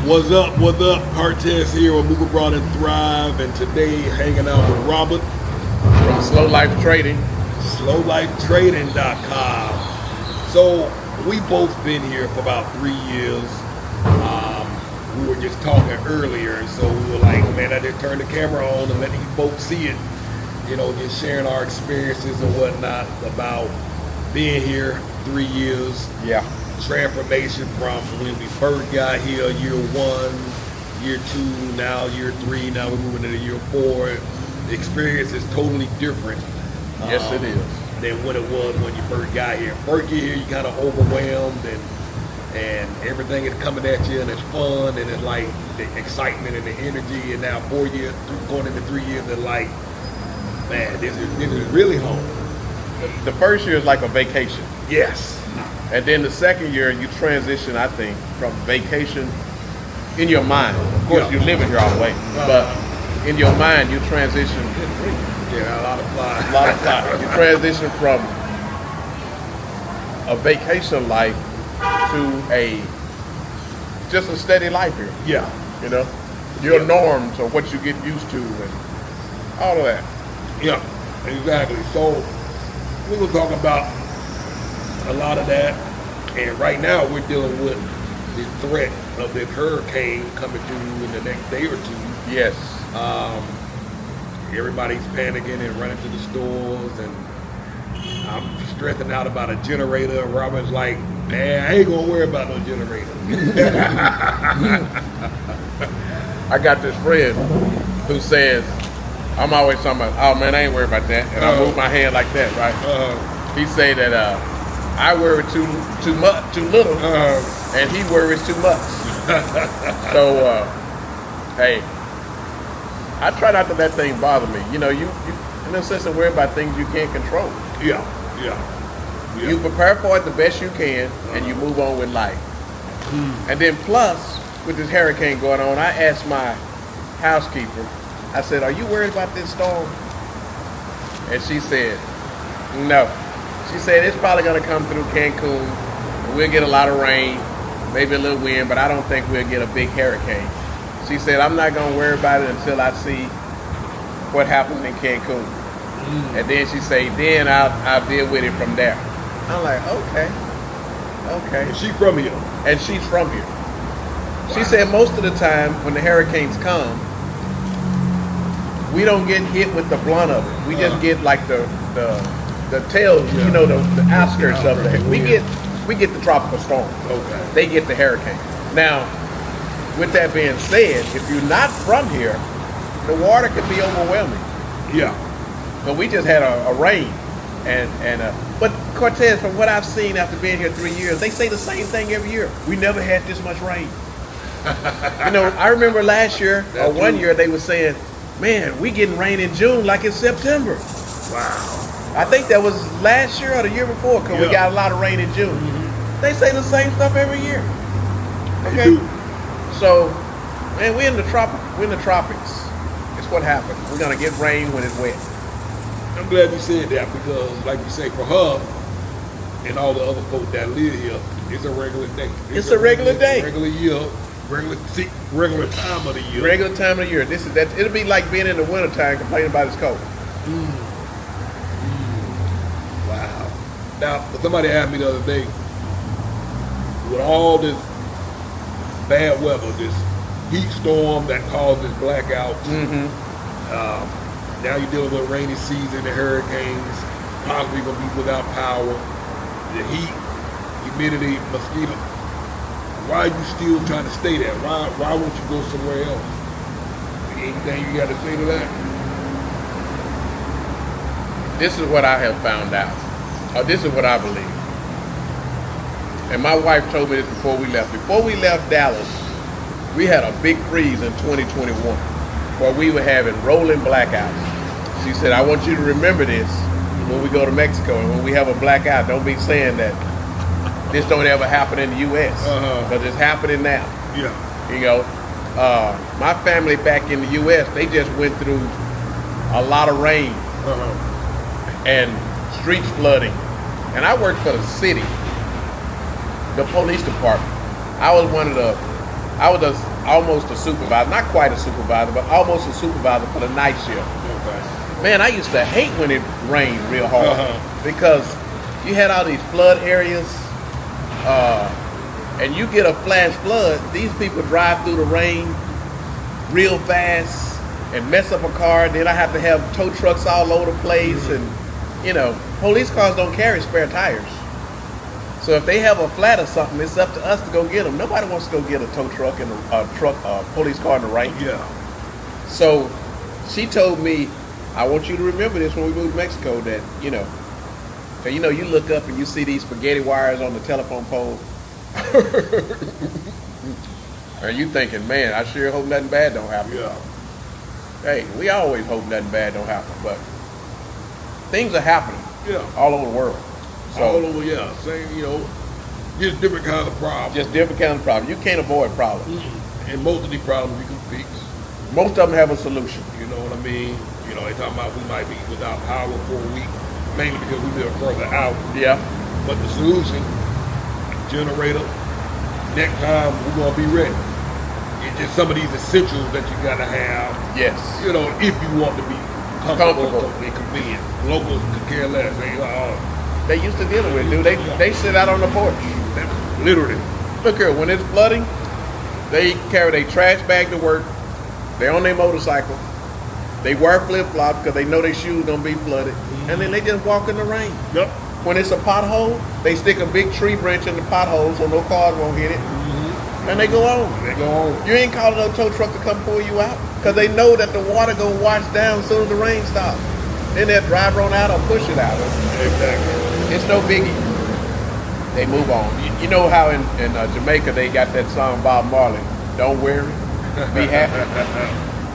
What's up? What's up? Cortez here with Move Abroad and Thrive, and today hanging out with Robert from Slow Life Trading. SlowLifeTrading.com. So we both been here for about 3 years. We were just talking earlier, and so we were like, man, I just turned the camera on and let you both see it. You know, just sharing our experiences and whatnot about being here 3 years. Yeah. Transformation from when we first got here, year 1, year 2, now year 3, now we're moving into year 4. The experience is totally different. Yes, it is. Than what it was when you first got here. First year here, you kind of overwhelmed and everything is coming at you and it's fun and it's like the excitement and the energy. And now 4 years, going into 3 years, it's like, man, this is really home. The first year is like a vacation. Yes. And then the second year, you transition, I think, from vacation in your mind. Of course, you're living here all the way, but in your mind, you transition. Yeah, a lot of fly. You transition from a vacation life to just a steady life here. Yeah. You know, your norms or what you get used to and all of that. Yeah, exactly. So we will talk about a lot of that, and right now we're dealing with the threat of this hurricane coming through in the next day or two. Yes. Everybody's panicking and running to the stores, and I'm stressing out about a generator. Robin's like, man, I ain't gonna worry about no generator. I got this friend who says, I'm always talking about, oh man, I ain't worried about that, and I move my hand like that, right? He say that I worry too little, and he worries too much. So, hey, I try not to let things bother me. You know, you in a sense of worry about things you can't control. Yeah. You prepare for it the best you can, and you move on with life. And then plus, with this hurricane going on, I asked my housekeeper, I said, are you worried about this storm? And she said, no. She said, it's probably going to come through Cancun. We'll get a lot of rain, maybe a little wind, but I don't think we'll get a big hurricane. She said, I'm not going to worry about it until I see what happens in Cancun. And then she said, then I'll deal with it from there. I'm like, okay. And she's from here. And she's from here. Wow. She said most of the time when the hurricanes come, we don't get hit with the blunt of it. We just get like the tails, you know, the outskirts of it. We get the tropical storm. Okay. They get the hurricane. Now, with that being said, if you're not from here, the water can be overwhelming. Yeah. But we just had a rain, but Cortez, from what I've seen after being here 3 years, they say the same thing every year. We never had this much rain. You know, I remember last year or 1 year they were saying, man, we getting rain in June like it's September. Wow. I think that was last year or the year before, because we got a lot of rain in June. They say the same stuff every year. Okay. So, man, we're in the tropics. It's what happens. We're gonna get rain when it's wet. I'm glad you said that, because, like you say, for her and all the other folk that live here, it's a regular day. It's a regular day. Regular year, regular time of the year. Regular time of the year. It'll be like being in the wintertime complaining about it's cold. Wow. Now, somebody asked me the other day, with all this bad weather, this heat storm that causes blackouts, now you're dealing with rainy season, the hurricanes, possibly gonna be without power, the heat, humidity, mosquito. Why are you still trying to stay there? Why won't you go somewhere else? Anything you got to say to that? This is what I have found out. Or this is what I believe. And my wife told me this before we left. Before we left Dallas, we had a big freeze in 2021 where we were having rolling blackouts. She said, I want you to remember this when we go to Mexico, and when we have a blackout, don't be saying that this don't ever happen in the U.S. Because it's happening now. Yeah. You know, my family back in the U.S., they just went through a lot of rain and streets flooding. And I worked for the city, the police department. I was almost a supervisor, not quite a supervisor, but almost a supervisor for the night shift. Okay. Man, I used to hate when it rained real hard because you had all these flood areas, and you get a flash flood. These people drive through the rain real fast and mess up a car. Then I have to have tow trucks all over the place, and police cars don't carry spare tires. So if they have a flat or something, it's up to us to go get them. Nobody wants to go get a tow truck and a police car in the rain. Yeah. So she told me, I want you to remember this when we move to Mexico, that, you look up and you see these spaghetti wires on the telephone pole. And you thinking, man, I sure hope nothing bad don't happen. Yeah. Hey, we always hope nothing bad don't happen, but things are happening all over the world. So, all over, yeah. Same, just different kinds of problems. Just different kinds of problems. You can't avoid problems. And most of these problems you can fix. Most of them have a solution. You know what I mean? They talking about we might be without power for a week, mainly because we live further out. Yeah. But the solution, generator, next time we're going to be ready. It's just some of these essentials that you got to have. Yes. If you want to be comfortable and convenient. Locals could care less. They used to deal with it, dude. They sit out on the porch. Literally. Look here, when it's flooding, they carry their trash bag to work. They're on their motorcycle. They wear flip-flops because they know their shoes gonna be flooded. And then they just walk in the rain. Yep. When it's a pothole, they stick a big tree branch in the pothole so no cars won't hit it. And they go on. You ain't calling no tow truck to come pull you out because they know that the water gonna wash down as soon as the rain stops. Then they'll drive on out or push it out. Exactly. It's no biggie. They move on. You know how in Jamaica they got that song Bob Marley, "Don't Worry, Be Happy."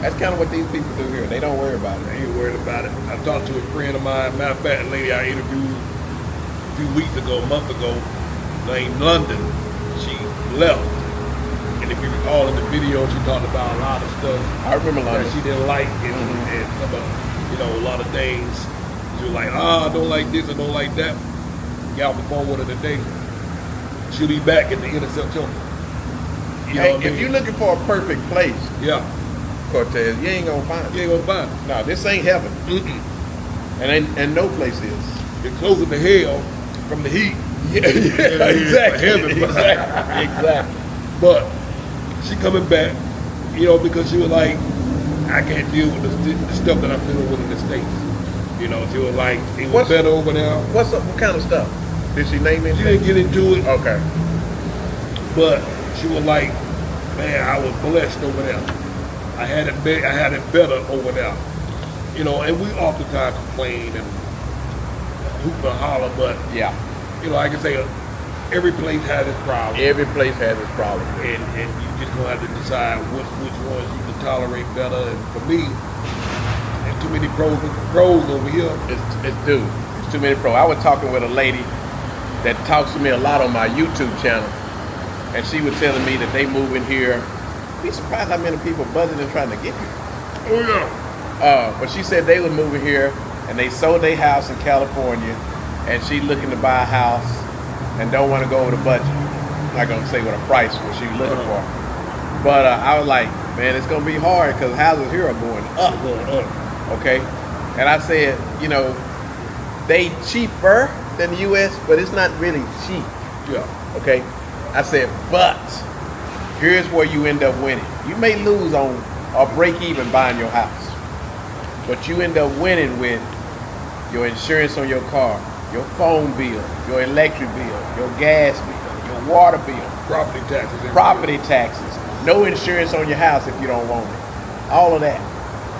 That's kind of what these people do here. They don't worry about it. They ain't worried about it. I talked to a friend of mine. Matter of fact, a lady I interviewed a month ago, named London. She left. And if you recall in the video, she talked about a lot of stuff. I remember London. That she didn't like and some of, a lot of things. She was like, I don't like this, I don't like that. Got on the phone with her today. She'll be back at the end of September. If you're looking for a perfect place, Cortez, you ain't gonna find it. You ain't gonna find it. No, this ain't heaven. And no place is. You're closer to hell from the heat. Exactly. Heaven, Exactly. But she coming back, because she was like, I can't deal with the stuff that I'm dealing with in the States. She was like, it was better over there. What kind of stuff? Did she name it? She didn't get into it. Okay. But she was like, man, I was blessed over there. I had it better over there. And we oftentimes complain and hoop and holler, but I can say every place has its problem. Every place has its problem. And you just gonna have to decide which ones you can tolerate better. And for me, there's too many pros over here. It's too many pros. I was talking with a lady that talks to me a lot on my YouTube channel, and she was telling me that they move in here. Be surprised how many people buzzing and trying to get here. Oh yeah. But she said they was moving here and they sold their house in California, and she looking to buy a house and don't want to go over the budget. I'm not gonna say what a price what she was looking for. But I was like, man, it's gonna be hard because houses here are going up. Okay. And I said, they cheaper than the US, but it's not really cheap. Yeah. Okay. I said, but here's where you end up winning. You may lose on or break even buying your house, but you end up winning with your insurance on your car, your phone bill, your electric bill, your gas bill, your water bill, property taxes, no insurance on your house if you don't want it. All of that.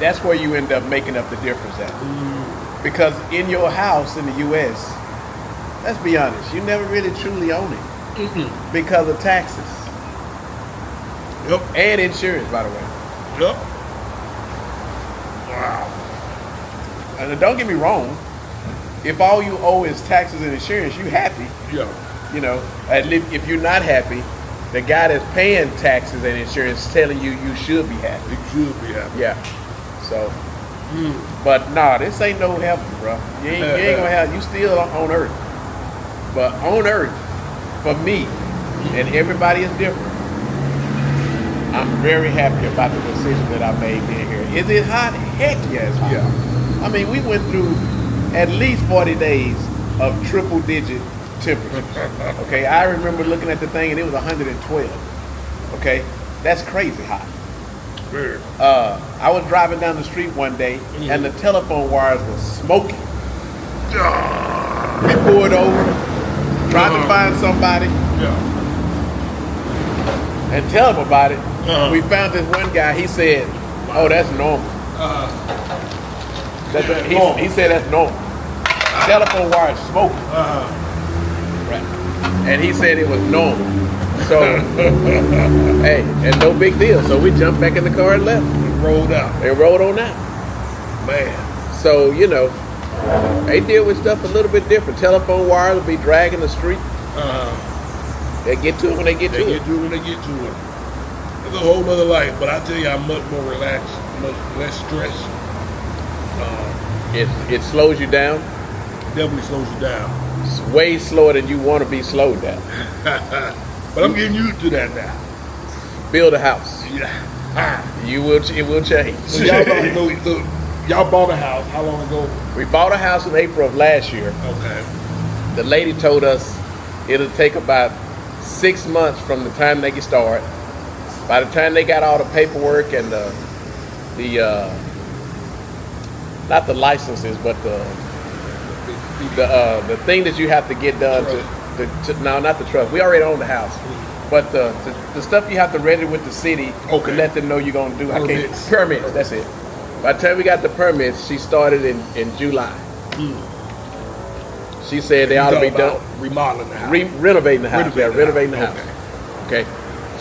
That's where you end up making up the difference at. Because in your house in the US, let's be honest, you never really truly own it because of taxes. Yep. And insurance, by the way. Yep. Wow. And don't get me wrong, if all you owe is taxes and insurance, you happy. Yeah. At least if you're not happy, the guy that's paying taxes and insurance is telling you should be happy. You should be happy. Yeah. So, but nah, this ain't no heaven, bro. You ain't gonna have. You still on earth, but on earth, for me, and everybody is different. I'm very happy about the decision that I made being here. Is it hot? Heck yeah, it's hot. Yeah. I mean, we went through at least 40 days of triple digit temperatures. Okay, I remember looking at the thing and it was 112. Okay, that's crazy hot. Weird. I was driving down the street one day and the telephone wires were smoking. We pulled over, tried to find somebody and tell them about it. We found this one guy, he said, oh, that's normal. He said that's normal. Telephone wires smoking. Right. And he said it was normal. So, hey, and no big deal. So we jumped back in the car and left. Rolled out. And rolled on out. Man. So, you know, they deal with stuff a little bit different. Telephone wires will be dragging the street. They get to it when they get to it. They get to it when they get to it. It's a whole nother life, but I tell you, I'm much more relaxed, much less stressed. It slows you down. Definitely slows you down. It's way slower than you want to be slowed down. But I'm getting used to that now. Build a house. Yeah. It will change. So y'all bought a house how long ago? We bought a house in April of last year. Okay. The lady told us it'll take about 6 months from the time they get started. By the time they got all the paperwork and the not the licenses, but the thing that you have to get done no, not the trust. We already own the house, but the stuff you have to register with the city to let them know you're gonna do. Permits. That's it. By the time we got the permits, she started in July. She said they ought to be done remodeling the house, renovating the house. Renovating the house. Okay.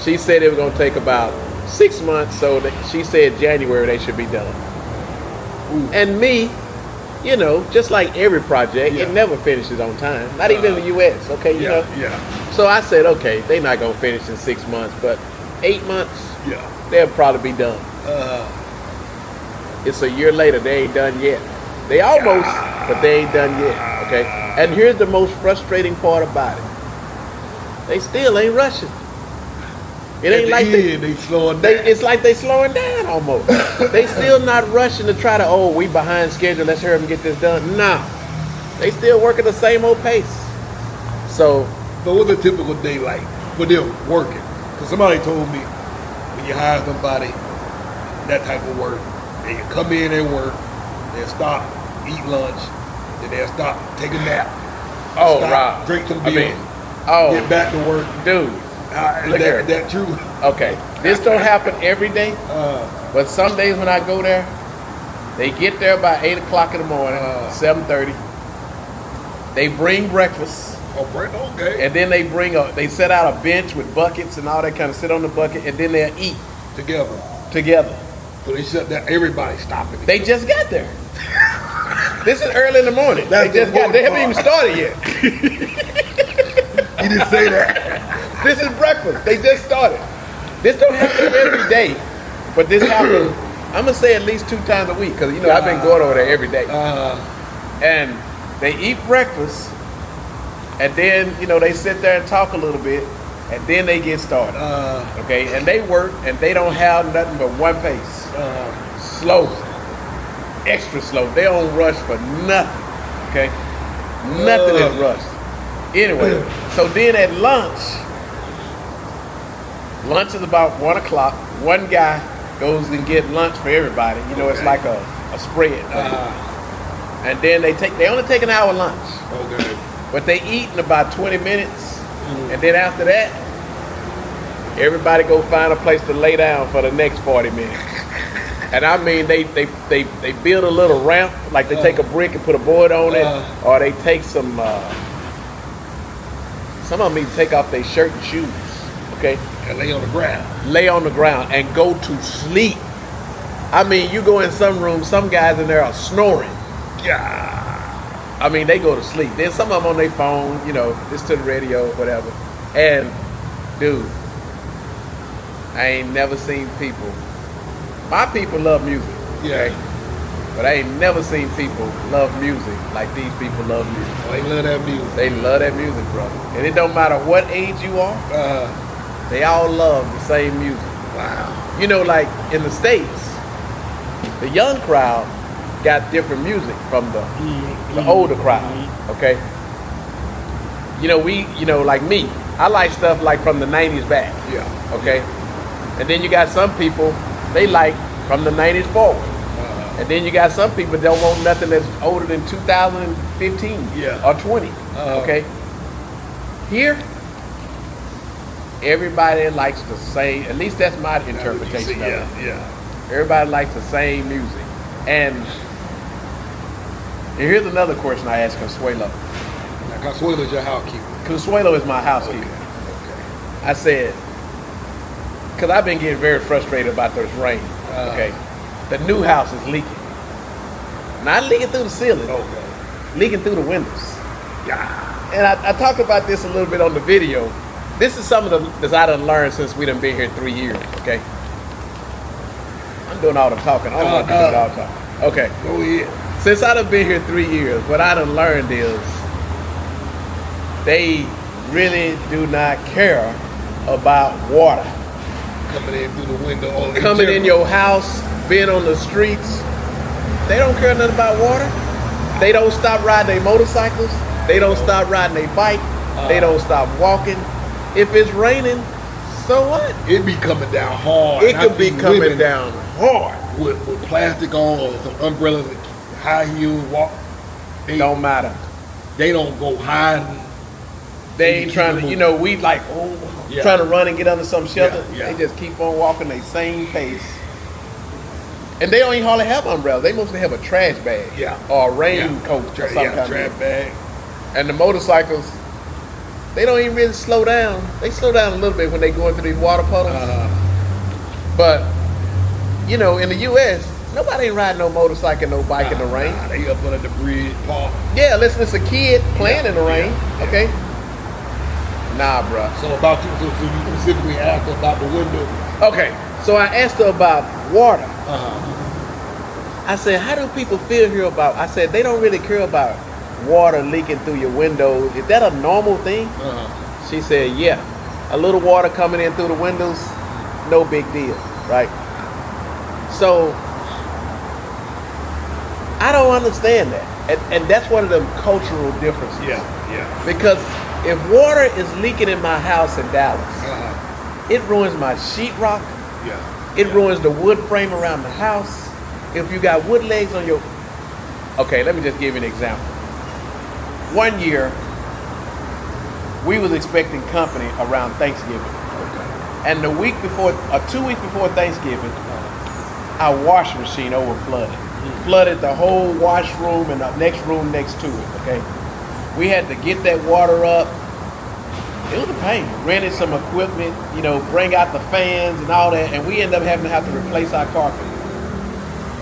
She said it was gonna take about 6 months, so she said January they should be done. Ooh. And me, you know, just like every project, it never finishes on time. Not even in the U.S. Okay, you know. Yeah. So I said, okay, they're not gonna finish in 6 months, but 8 months, they'll probably be done. It's a year later, they ain't done yet. They almost, but they ain't done yet. Okay. And here's the most frustrating part about it: they still ain't rushing. It ain't like they slowing down. It's like they slowing down almost. They still not rushing to try to, we behind schedule, let's hurry up and get this done. Nah. They still working the same old pace. So what's a typical day like for them working? Because somebody told me when you hire somebody, that type of work, they can come in and work, they'll stop, eat lunch, then they'll stop, take a nap. Rob. Drink some beer. Get back to work. Dude. That true? Okay, this don't happen every day, but some days when I go there, they get there by 8 o'clock in the morning, 7:30. They bring breakfast. Okay. And then they set out a bench with buckets and all that kind of sit on the bucket, and then they'll eat together. So they shut down. Everybody stopping. They just got there. This is early in the morning. They haven't even started yet. You didn't say that. This is breakfast. They just started. This don't happen every day, but this happens, I'm going to say at least 2 times a week, because, you know, I've been going over there every day. And they eat breakfast, and then, you know, they sit there and talk a little bit, and then they get started. Okay, and they work, and they don't have nothing but one pace. Slow. Extra slow. They don't rush for nothing. Okay? Nothing is rushed. Anyway, so then at lunch is about 1 o'clock. One guy goes and get lunch for everybody. You know, it's like a spread. And then they only take an hour lunch. Okay. But they eat in about 20 minutes. And then after that, everybody go find a place to lay down for the next 40 minutes. And I mean, they build a little ramp, like they take a brick and put a board on it, or they take some of them even take off their shirt and shoes, okay? And lay on the ground. Lay on the ground and go to sleep. I mean, you go in some rooms, some guys in there are snoring. Yeah. I mean, they go to sleep. Then some of them on their phone, you know, listen to the radio, whatever. And, dude, I ain't never seen people. My people love music, okay? But I ain't never seen people love music like these people love music. They love that music. They love that music, brother. And it don't matter what age you are, they all love the same music. Wow. You know, like in the States, the young crowd got different music from the older crowd. Okay. You know, like me, I like stuff like from the 90s back. Yeah. Okay. And then you got some people, they like from the 90s forward. And then you got some people that don't want nothing that's older than 2015 or 20. Okay. Here, everybody likes the same, at least that's my interpretation of it. Yeah. Everybody likes the same music. And here's another question I asked Consuelo. Now, Consuelo's your housekeeper. Consuelo is my housekeeper. Okay. I said, because I've been getting very frustrated about this rain. Okay. The new house is leaking. Not leaking through the ceiling. Okay. Leaking through the windows. Yeah. And I talked about this a little bit on the video. This is some of the that I done learned since we done been here 3 years, okay? I'm doing all the talking. I don't want to do all the talking. Okay. Go ahead. Since I done been here 3 years, what I done learned is they really do not care about water. Coming in through the window. Coming in your house, being on the streets. They don't care nothing about water. They don't stop riding their motorcycles. They don't stop riding their bike. They don't stop walking. If it's raining, so what? It be coming down hard. It could be coming down hard. With plastic on or some umbrellas, high heels, walk. They Don't matter. They don't go hiding. They ain't trying to, we like, trying to run and get under some shelter. Yeah. They just keep on walking their same pace. And they don't even hardly have umbrellas. They mostly have a trash bag. Yeah. Or a raincoat or some kind trash of bag. And the motorcycles, they don't even really slow down. They slow down a little bit when they go into these water puddles. But, in the U.S., nobody ain't riding no motorcycle, no bike in the rain. They up under the bridge, park. Yeah, listen, it's a kid playing in the rain, okay? Nah, bruh. So about you, so you specifically asked about the window. Okay, so I asked her about water. Uh-huh. I said, how do people feel here about, I said, they don't really care about water leaking through your windows. Is that a normal thing? Uh-huh. She said, yeah. A little water coming in through the windows, no big deal, right? So, I don't understand that. And that's one of the cultural differences. Yeah. Because if water is leaking in my house in Dallas, it ruins my sheetrock. Yeah. It ruins the wood frame around the house. If you got wood legs on your... Okay, let me just give you an example. One year, we was expecting company around Thanksgiving. Okay. And the week before, 2 weeks before Thanksgiving, our washing machine overflooded. Flooded the whole washroom and the next room next to it, okay? We had to get that water up. It was a pain. Rented some equipment, bring out the fans and all that, and we ended up having to have to replace our carpet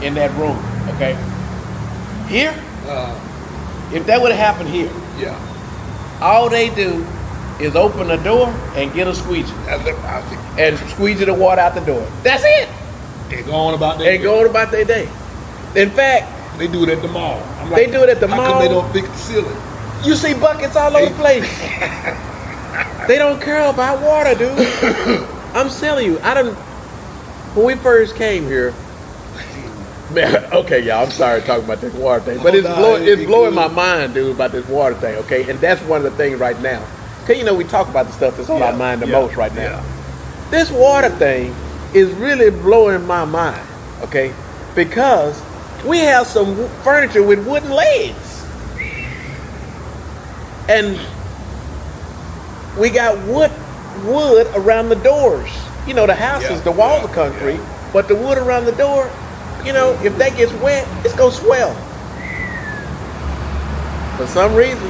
in that room, okay? Here, if that would have happened here, all they do is open the door and get a squeegee. And squeegee the water out the door. That's it. They go on about their day. In fact, they do it at the mall. They do it at the mall. How come they don't fix the ceiling? You see buckets all over the place. They don't care about water, dude. I'm telling you, when we first came here, man, okay, y'all, I'm sorry talking about this water thing, but it's blowing my mind, dude, about this water thing, okay? And that's one of the things right now. Because, we talk about the stuff that's on our mind the most right now. This water thing is really blowing my mind, okay? Because we have some furniture with wooden legs. And we got wood around the doors. The houses, the walls are concrete, but the wood around the door, if that gets wet, it's going to swell. For some reason,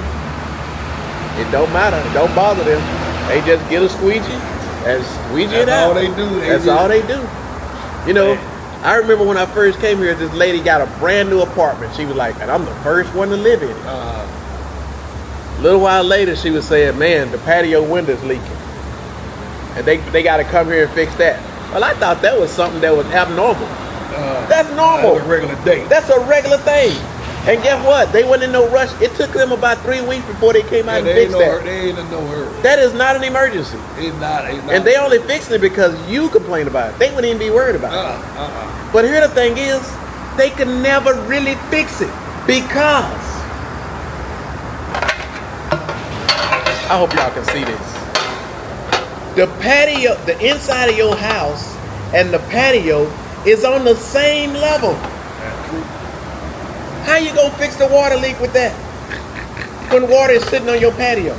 it don't matter. It don't bother them. They just get a squeegee and squeegee it out. That's all they do. I remember when I first came here, this lady got a brand new apartment. She was like, and I'm the first one to live in it. A little while later, she was saying, man, the patio window's leaking. And they got to come here and fix that. Well, I thought that was something that was abnormal. That's normal. That's a regular day. That's a regular thing. And guess what? They weren't in no rush. It took them about 3 weeks before they came out and fixed that. They ain't in no hurry. That is not an emergency. It's not. And they only fixed it because you complained about it. They wouldn't even be worried about it. But here the thing is, they could never really fix it because I hope y'all can see this. The patio, the inside of your house and the patio is on the same level. That's true. How you gonna fix the water leak with that? When water is sitting on your patio.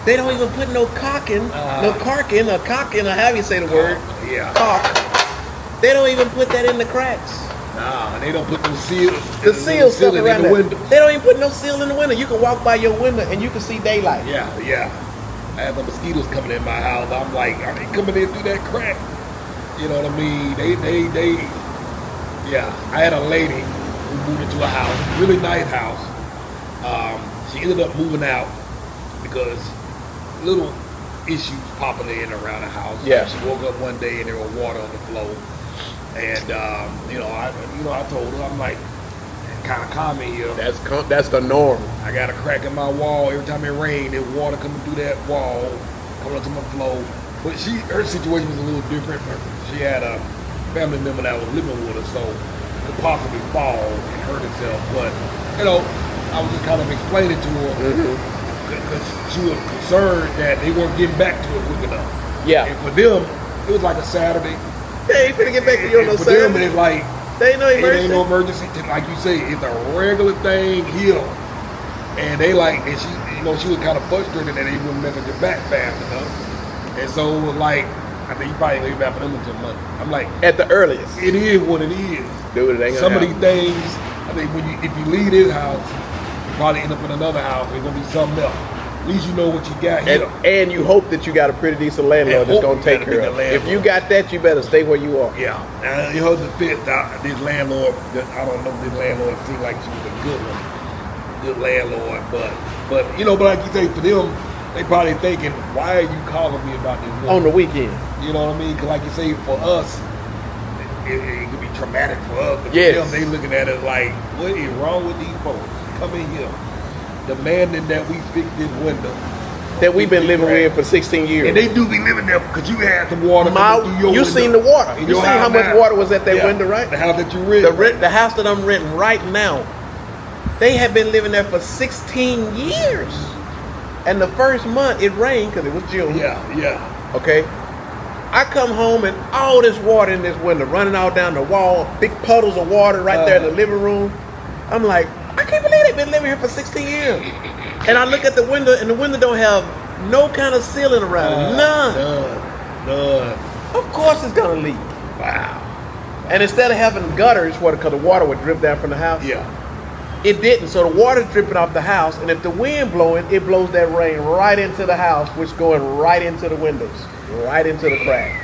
They don't even put no caulking, or however you say the word. Yeah. Caulk. They don't even put that in the cracks. Nah, and they don't put them seals. The seal stuff in around the there. window. They don't even put no seal in the window. You can walk by your window and you can see daylight. Yeah. I had the mosquitoes coming in my house. I'm like, are they coming in through that crack? You know what I mean? Yeah. I had a lady who moved into a house, really nice house. She ended up moving out because little issues popping in around the house. Yeah. She woke up one day and there was water on the floor. And I told her, I'm like, kind of calm me here. That's the norm. I got a crack in my wall. Every time it rained, there's water coming through that wall, coming up to my floor. But her situation was a little different. She had a family member that was living with her, so could possibly fall and hurt herself. But I was just kind of explaining to her because she was concerned that they weren't getting back to her quick enough. Yeah. And for them, it was like a Saturday. They ain't finna get back to you on no For them, Saturday. it's like They ain't no it emergency. ain't no emergency. Like you say, it's a regular thing here. And they she was kind of frustrated that they wouldn't message her back fast enough. And so it was like, I think you probably ain't gonna be back for them until Monday. I'm like, At the earliest. it is what it is. Dude, it ain't gonna Some of happen. these things, I think if you leave this house, you probably end up in another house. There's gonna be something else. At least you know what you got here. And you hope that you got a pretty decent landlord And that's hope gonna take you got a care of decent it. If you got that, you better stay where you are. Yeah, and it was the fit. This landlord, I don't know if this landlord seemed like she was a good landlord, but like you say, for them, they probably thinking, why are you calling me about this woman? On the weekend. You know what I mean? Because like you say, for us, it could be traumatic for us, but Yes. for them, they looking at it like, what is wrong with these folks? Come in here, demanding that we fix this window. That we've been living with for 16 years. And they do be living there because you had some water coming through your You window. seen the water. In You your seen how house much now. water was at that Yeah, window, right? The house that you rent. The house that I'm renting right now, they have been living there for 16 years. And the first month it rained because it was June. Yeah. Okay. I come home and all this water in this window running all down the wall, big puddles of water right there in the living room. I'm like, I can't believe they've been living here for 16 years. And I look at the window and the window don't have no kind of ceiling around it. None. Of course it's gonna leak. Wow. And instead of having gutters, because the water would drip down from the house, Yeah. it didn't. So the water's dripping off the house, and if the wind blowing, it blows that rain right into the house, which going right into the windows, right into the crack.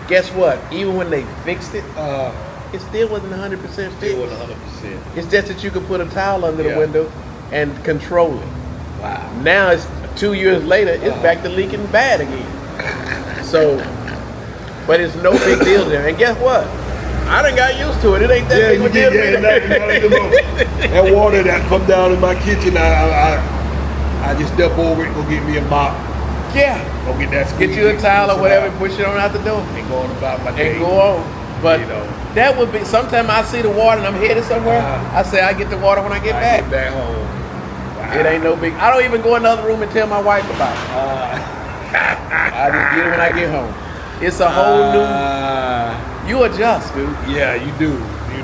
Guess what? Even when they fixed it, it still wasn't 100% fixed. It wasn't 100%. It's just that you could put a towel under the Yeah. window and control it. Wow. Now it's 2 years later, it's back to leaking bad again. So, but it's no big deal there. And guess what? I done got used to it. It ain't that big of a deal to me. That water that come down in my kitchen, I just step over it, go get me a mop, Yeah. go get that. Get you a towel or whatever, and push it on out the door. going about my day. And go on. But You know. that would be, sometimes I see the water and I'm headed somewhere. I say I get the water when I get back. Get back home. Wow. It ain't no big. I don't even go in the other room and tell my wife about it. I just get it when I get home. It's a whole new. You adjust, dude. Yeah, you do.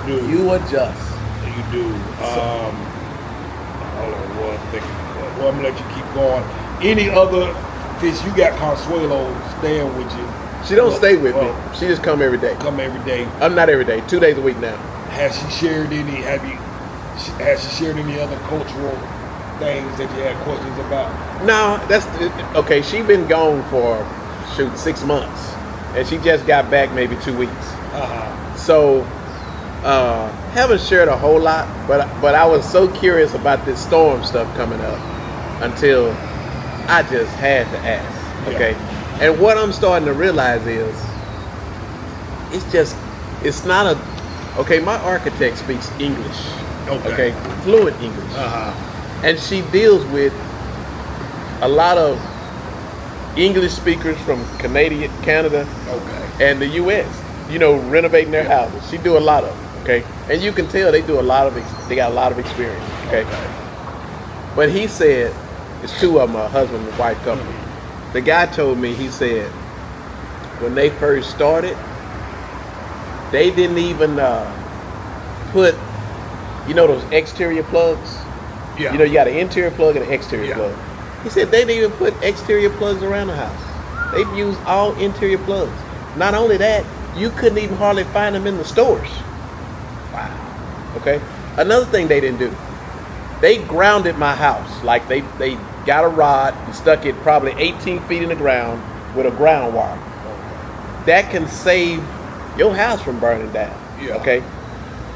You adjust. You do. Hold on one second. Well, I'm gonna let you keep going. Any other fish? You got Consuelo staying with you. She don't stay with me. She just come every day. Come every day. I'm not every day. 2 days a week now. Has she shared any? Has she shared any other cultural things that you had questions about? No, that's okay. She been gone for 6 months, and she just got back maybe 2 weeks. So haven't shared a whole lot, but I was so curious about this storm stuff coming up until I just had to ask. Okay, and what I'm starting to realize is it's not a okay. My architect speaks English Okay. Fluent English. And she deals with a lot of English speakers from Canada, and the U.S. You know, renovating their houses. She do a lot of them. Okay, and you can tell they do a lot of. They got a lot of experience. Okay. But he said, it's two of them, a husband and wife couple. The guy told me, he said, when they first started, they didn't even put, you know, those exterior plugs. Yeah. You know, you got an interior plug and an exterior plug. He said they didn't even put exterior plugs around the house. They've used all interior plugs. Not only that, you couldn't even hardly find them in the stores. Wow. Okay. Another thing they didn't do, they grounded my house. Like they got a rod and stuck it probably 18 feet in the ground with a ground wire. That can save your house from burning down. Yeah. Okay.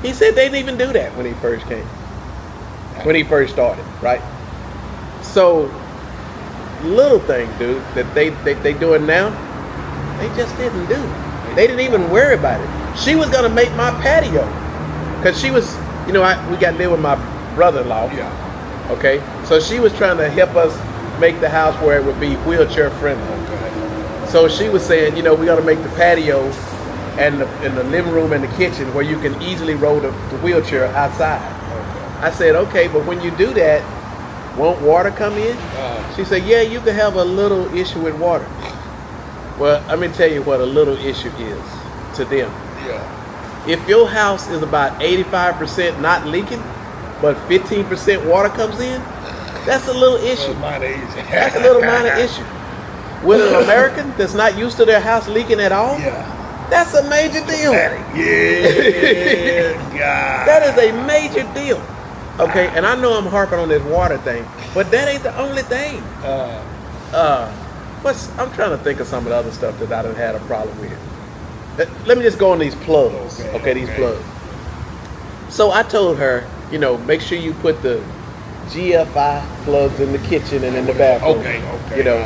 He said they didn't even do that when he first came. When he first started, right? So little things, dude, that they doing now, they just didn't do. They didn't even worry about it. She was gonna make my patio, cause she was, you know, we got to live with my brother-in-law. Yeah. Okay. So she was trying to help us make the house where it would be wheelchair friendly. Okay. So she was saying, you know, we got to make the patio and the living room and the kitchen where you can easily roll the wheelchair outside. Okay. I said, okay, but when you do that, won't water come in? She said, yeah, you can have a little issue with water. Well, let me tell you what a little issue is to them. Yeah. If your house is about 85% not leaking, but 15% water comes in, that's a little issue. That's a little minor issue. With an American that's not used to their house leaking at all, that's a major deal. Yeah, God. That is a major deal. Okay, and I know I'm harping on this water thing, but that ain't the only thing. I'm trying to think of some of the other stuff that I done had a problem with. Let me just go on these plugs. Okay, these plugs. So I told her, you know, make sure you put the GFI plugs in the kitchen and in the bathroom. Okay. You know,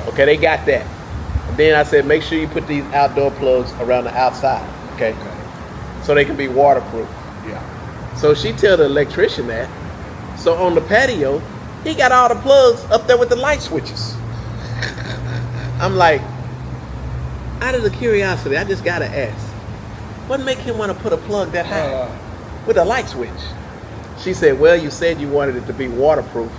okay, they got that. And then I said, make sure you put these outdoor plugs around the outside. Okay. So they can be waterproof. Yeah. So she tell the electrician that. So on the patio, he got all the plugs up there with the light switches. I'm like, out of the curiosity, I just gotta ask, what make him want to put a plug that high with a light switch? She said, well, you said you wanted it to be waterproof.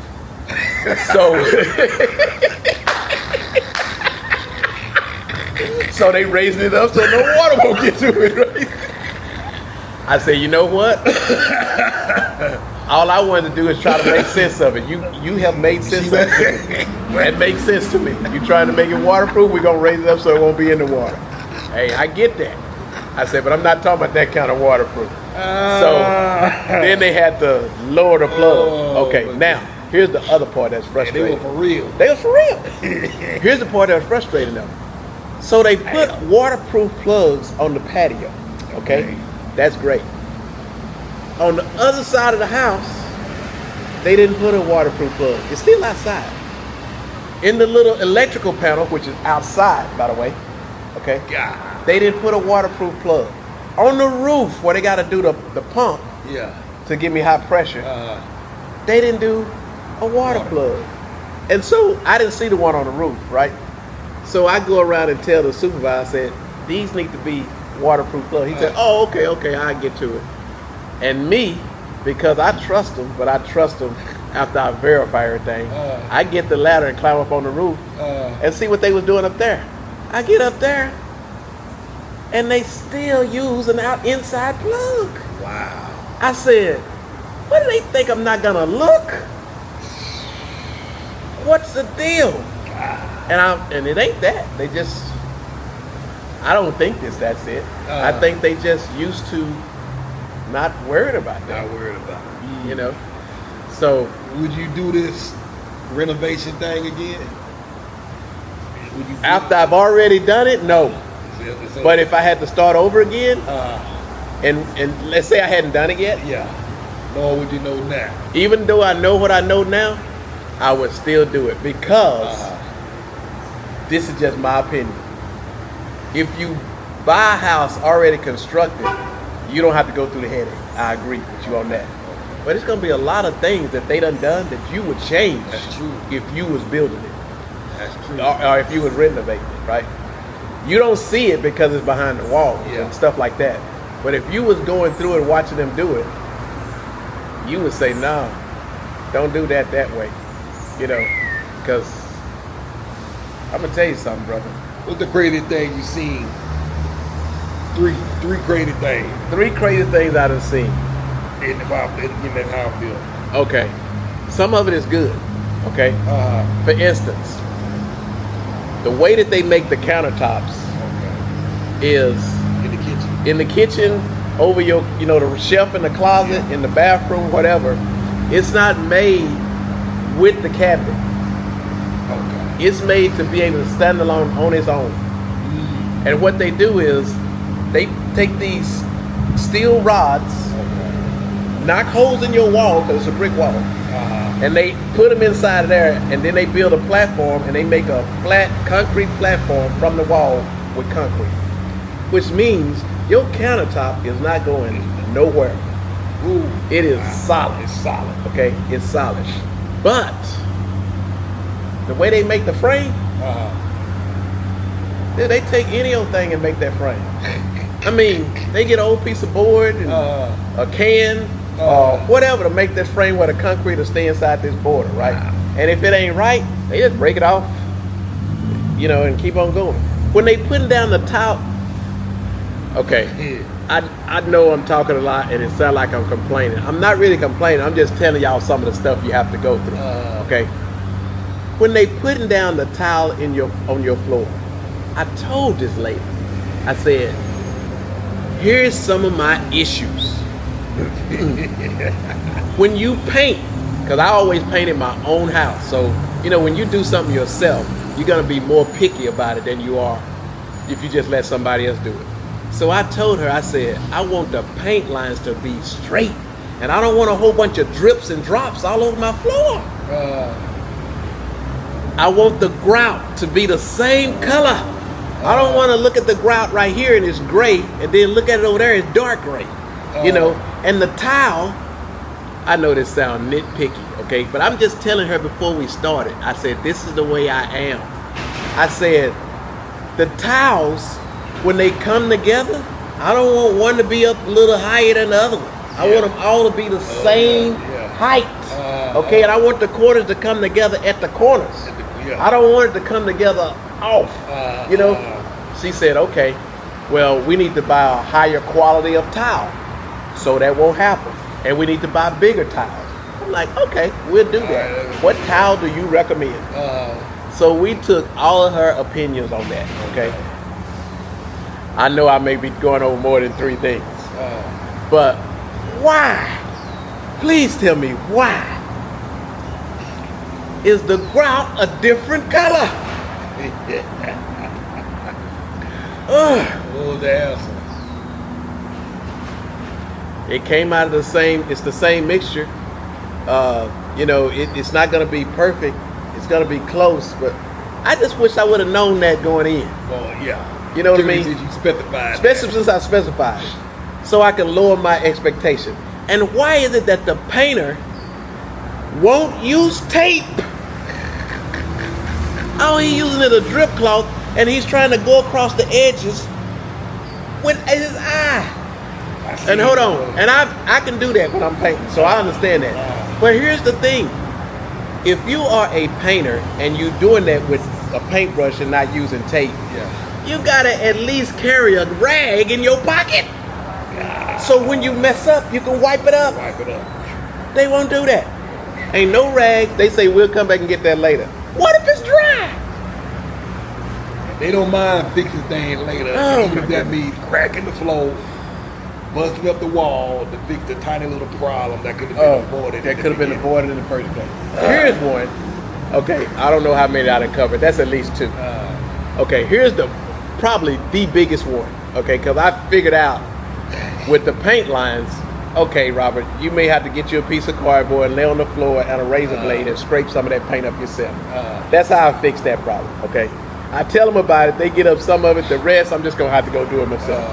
So they raised it up so no water won't get to it, right? I said, you know what? All I wanted to do is try to make sense of it. You have made sense of it. That makes sense to me. You trying to make it waterproof, we're going to raise it up so it won't be in the water. Hey, I get that. I said, but I'm not talking about that kind of waterproof. So then they had to lower the plug. Okay, now, here's the other part that's frustrating. They were for real. They was for real. Here's the part that was frustrating them. So they put waterproof plugs on the patio. Okay? That's great. On the other side of the house, they didn't put a waterproof plug. It's still outside. In the little electrical panel, which is outside, by the way, okay? God. They didn't put a waterproof plug. On the roof, where they got to do the pump to give me high pressure, they didn't do a water plug. And so I didn't see the one on the roof, right? So I go around and tell the supervisor, I said, these need to be waterproof plugs. He said, oh, okay, I'll get to it. And me, because I trust them, but I trust them after I verify everything, I get the ladder and climb up on the roof and see what they was doing up there. I get up there, and they still use an inside plug. Wow. I said, what do they think I'm not gonna look? What's the deal? And it ain't that. They just, I don't think that's it. I think they just used to not worried about that. Not worried about it. You know? So would you do this renovation thing again? Would you after I've already done it, no. But if I had to start over again, and let's say I hadn't done it yet, nor would you know now. Even though I know what I know now, I would still do it because this is just my opinion. If you buy a house already constructed, you don't have to go through the headache. I agree with you on that. But it's gonna be a lot of things that they done that you would change. That's true. If you was building it, That's true. or if you was renovating it, right? You don't see it because it's behind the walls and stuff like that. But if you was going through it, watching them do it, you would say, no, don't do that way, you know, because I'm gonna tell you something, brother. What's the craziest thing you seen? Three crazy things 3 crazy things I done seen. in that house build. Okay, some of it is good. Okay, for instance, the way that they make the countertops is In the kitchen. over your, the shelf in the closet, in the bathroom, whatever. It's not made with the cabinet. Okay. It's made to be able to stand alone on its own. And what they do is they take these steel rods, knock holes in your wall because it's a brick wall, and they put them inside of there, and then they build a platform, and they make a flat concrete platform from the wall with concrete, which means your countertop is not going nowhere. Ooh. It is solid. It's solid. Okay, it's solid. But the way they make the frame, they take any old thing and make that frame. I mean, they get an old piece of board and a can, whatever, to make this frame where the concrete will stay inside this border, right? And if it ain't right, they just break it off, and keep on going. When they putting down the tile, okay, I know I'm talking a lot and it sounds like I'm complaining. I'm not really complaining. I'm just telling y'all some of the stuff you have to go through. Okay. When they putting down the tile on your floor, I told this lady, I said, here's some of my issues. When you paint, because I always paint in my own house, so when you do something yourself, you're gonna be more picky about it than you are if you just let somebody else do it. So I told her, I said, I want the paint lines to be straight, and I don't want a whole bunch of drips and drops all over my floor. I want the grout to be the same color. I don't want to look at the grout right here and it's gray, and then look at it over there, it's dark gray. And the tile, I know this sounds nitpicky, okay, but I'm just telling her before we started, I said, this is the way I am. I said, the tiles, when they come together, I don't want one to be up a little higher than the other one. I want them all to be the same height. Okay, and I want the corners to come together at the corners. I don't want it to come together off. She said, okay, well, we need to buy a higher quality of tile, so that won't happen. And we need to buy bigger tiles. I'm like, okay, we'll do that. What tile do you recommend? So we took all of her opinions on that, okay? I know I may be going over more than 3 things. But why? Please tell me why is the grout a different color? What was the answer? It came out of it's the same mixture. It's not gonna be perfect. It's gonna be close, but I just wish I would have known that going in. Well, yeah. You know what I mean? Since you specified. Especially since I specified it, so I can lower my expectation. And why is it that the painter won't use tape? Oh, he's using a drip cloth, and he's trying to go across the edges with his eye. And hold on, and I can do that when I'm painting, so I understand that. But here's the thing: if you are a painter and you're doing that with a paintbrush and not using tape, you gotta at least carry a rag in your pocket. So when you mess up, you can wipe it up. They won't do that. Ain't no rag. They say we'll come back and get that later. What if it's dry? They don't mind fixing things later. Even if that means cracking the floor, busting up the wall to fix the tiny little problem that could have been avoided. That could have been avoided in the first place. Here's one. Okay, I don't know how many I done covered. That's at least 2. Okay, here's probably the biggest one. Okay, because I figured out with the paint lines. Okay, Robert, you may have to get you a piece of cardboard and lay on the floor and a razor blade and scrape some of that paint up yourself. That's how I fix that problem, okay? I tell them about it, they get up some of it, the rest I'm just gonna have to go do it myself.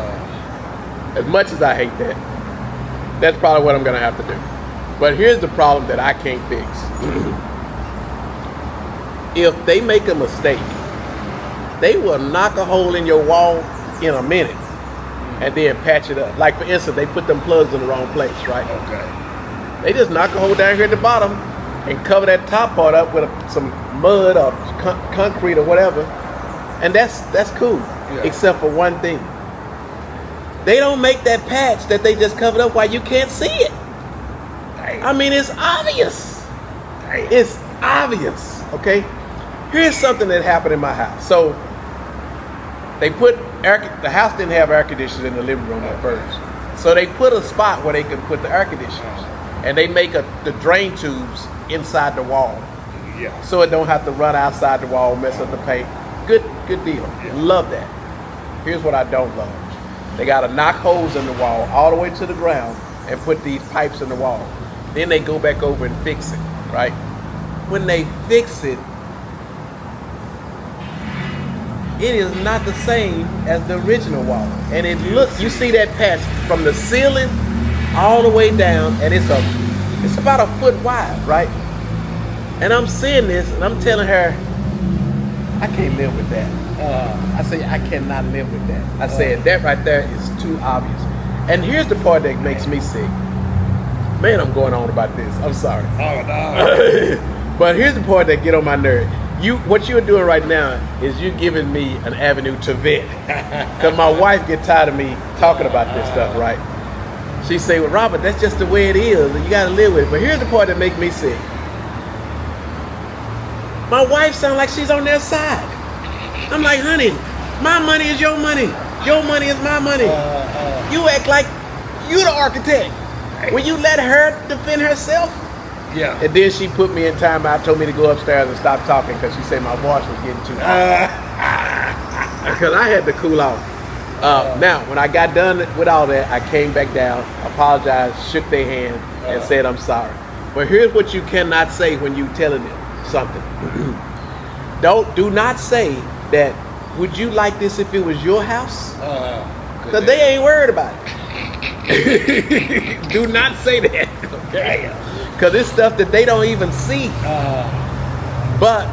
As much as I hate that, that's probably what I'm gonna have to do. But here's the problem that I can't fix. If they make a mistake, they will knock a hole in your wall in a minute and then patch it up. Like for instance, they put them plugs in the wrong place, right? Okay. They just knock a hole down here at the bottom and cover that top part up with some mud or concrete or whatever, and that's cool. Yeah. Except for one thing, they don't make that patch that they just covered up while you can't see it. Damn. I mean, it's obvious. Damn. It's obvious. Okay. Here's something that happened in my house. So they put the house didn't have air conditioners in the living room at first, so they put a spot where they could put the air conditioners, and they make the drain tubes inside the wall, Yeah. so it don't have to run outside the wall, mess up the paint. Good deal. Yeah. Love that. Here's what I don't love. They got to knock holes in the wall all the way to the ground and put these pipes in the wall. Then they go back over and fix it, right? When they fix it, it is not the same as the original wall. And it looks, you see that patch from the ceiling all the way down, and it's about a foot wide, right? And I'm seeing this, and I'm telling her, I can't live with that. I say, I cannot live with that. I said, that right there is too obvious. And here's the part that makes me sick. Man, I'm going on about this. I'm sorry. Oh, no. But here's the part that get on my nerve. What you're doing right now is you're giving me an avenue to vent. Because my wife get tired of me talking about this stuff, right? She say, well, Robert, that's just the way it is. You got to live with it. But here's the part that makes me sick. My wife sounds like she's on their side. I'm like, honey, my money is your money. Your money is my money. You act like you the architect. Will you let her defend herself? Yeah. And then she put me in timeout, told me to go upstairs and stop talking because she said my voice was getting too hot. Because I had to cool off. Now, when I got done with all that, I came back down, apologized, shook their hand, and said I'm sorry. But here's what you cannot say when you telling them something. Do not say that, would you like this if it was your house? Because they ain't worried about it. Do not say that. Because it's stuff that they don't even see. But